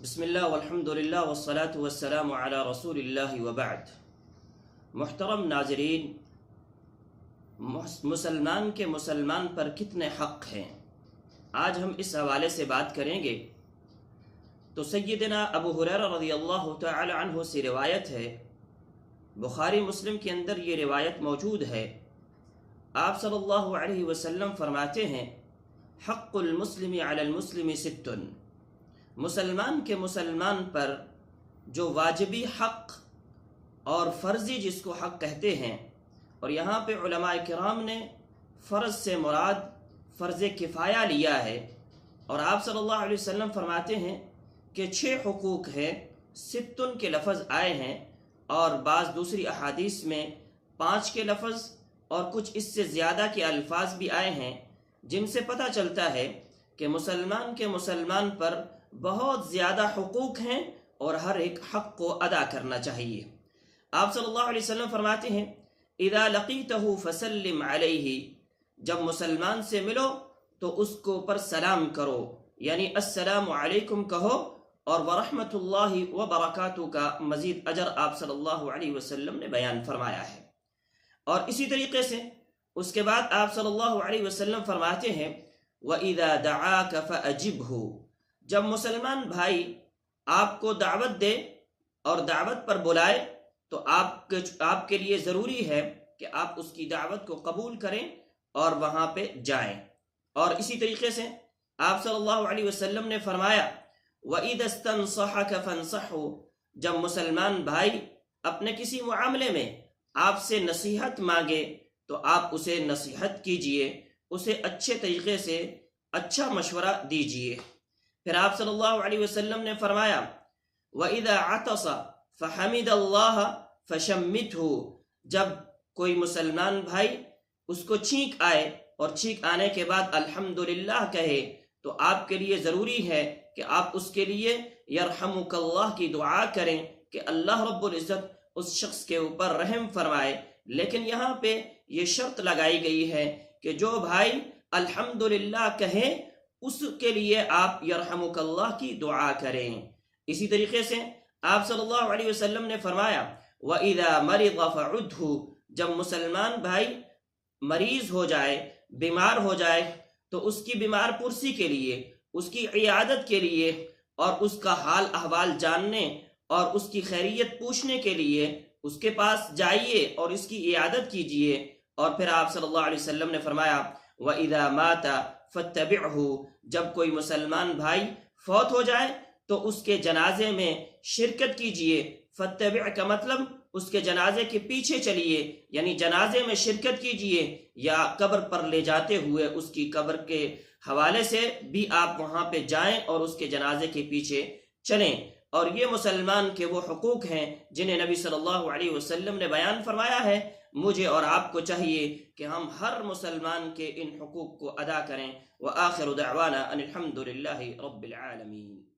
بسم اللہ والحمد للہ والصلاة والسلام علی رسول اللہ وبعد۔ محترم ناظرین، مسلمان کے مسلمان پر کتنے حق ہیں، آج ہم اس حوالے سے بات کریں گے۔ تو سیدنا ابو ہریرہ رضی اللہ تعالی عنہ سے روایت ہے، بخاری مسلم کے اندر یہ روایت موجود ہے۔ آپ صلی اللہ علیہ وسلم فرماتے ہیں، حق المسلم علی المسلم ست، مسلمان کے مسلمان پر جو واجبی حق اور فرضی جس کو حق کہتے ہیں، اور یہاں پہ علماء کرام نے فرض سے مراد فرض کفایہ لیا ہے، اور آپ صلی اللہ علیہ وسلم فرماتے ہیں کہ 6 حقوق ہیں، ستن کے لفظ آئے ہیں، اور بعض دوسری احادیث میں 5 کے لفظ اور کچھ اس سے زیادہ کے الفاظ بھی آئے ہیں، جن سے پتہ چلتا ہے کہ مسلمان کے مسلمان پر بہت زیادہ حقوق ہیں اور ہر ایک حق کو ادا کرنا چاہیے۔ آپ صلی اللہ علیہ وسلم فرماتے ہیں، اذا لقیتہ فسلم علیہ، جب مسلمان سے ملو تو اس کو پر سلام کرو، یعنی السلام علیکم کہو، اور ورحمۃ اللہ وبرکاتہ کا مزید اجر آپ صلی اللہ علیہ وسلم نے بیان فرمایا ہے۔ اور اسی طریقے سے اس کے بعد آپ صلی اللہ علیہ وسلم فرماتے ہیں، وَإِذَا دَعَاكَ فَأَجِبْهُ، جب مسلمان بھائی آپ کو دعوت دے اور دعوت پر بلائے تو آپ کے لیے ضروری ہے کہ آپ اس کی دعوت کو قبول کریں اور وہاں پہ جائیں۔ اور اسی طریقے سے آپ صلی اللہ علیہ وسلم نے فرمایا، وَإِذَا اسْتَنصَحَكَ فَانصَحْهُ، جب مسلمان بھائی اپنے کسی معاملے میں آپ سے نصیحت مانگے تو آپ اسے نصیحت کیجئے، اسے اچھے طریقے سے اچھا مشورہ دیجئے۔ پھر آپ صلی اللہ علیہ وسلم نے فرمایا، وَإِذَا عَطَسَ فَحَمِدَ اللَّهَ فَشَمِّتْهُ، جب کوئی مسلمان بھائی اس کو چھینک آئے اور چھینک آنے کے بعد الحمدللہ کہے تو آپ کے لیے ضروری ہے کہ آپ اس کے لیے یرحمک اللہ کی دعا کریں کہ اللہ رب العزت اس شخص کے اوپر رحم فرمائے۔ لیکن یہاں پہ یہ شرط لگائی گئی ہے کہ جو بھائی الحمدللہ کہیں اس کے لیے آپ یرحمک اللہ کی دعا کریں۔ اسی طریقے سے آپ صلی اللہ علیہ وسلم نے فرمایا، وَإِذَا مَرِضَ فَعُدْهُ، جب مسلمان بھائی مریض ہو جائے، بیمار ہو جائے تو اس کی بیمار پرسی کے لیے، اس کی عیادت کے لیے اور اس کا حال احوال جاننے اور اس کی خیریت پوچھنے کے لیے اس کے پاس جائیے اور اس کی عیادت کیجئے۔ اور پھر آپ صلی اللہ علیہ وسلم نے فرمایا، وَإِذَا مَاتَ فَاتَّبِعْهُ، جب کوئی مسلمان بھائی فوت ہو جائے تو اس کے جنازے میں شرکت کیجئے۔ فَاتَّبِعْ کا مطلب اس کے جنازے کے پیچھے چلیے، یعنی جنازے میں شرکت کیجئے، یا قبر پر لے جاتے ہوئے اس کی قبر کے حوالے سے بھی آپ وہاں پہ جائیں اور اس کے جنازے کے پیچھے چلیں۔ اور یہ مسلمان کے وہ حقوق ہیں جنہیں نبی صلی اللہ علیہ وسلم نے بیان فرمایا ہے۔ مجھے اور آپ کو چاہیے کہ ہم ہر مسلمان کے ان حقوق کو ادا کریں۔ وآخر دعوانا ان الحمد للہ رب العالمین۔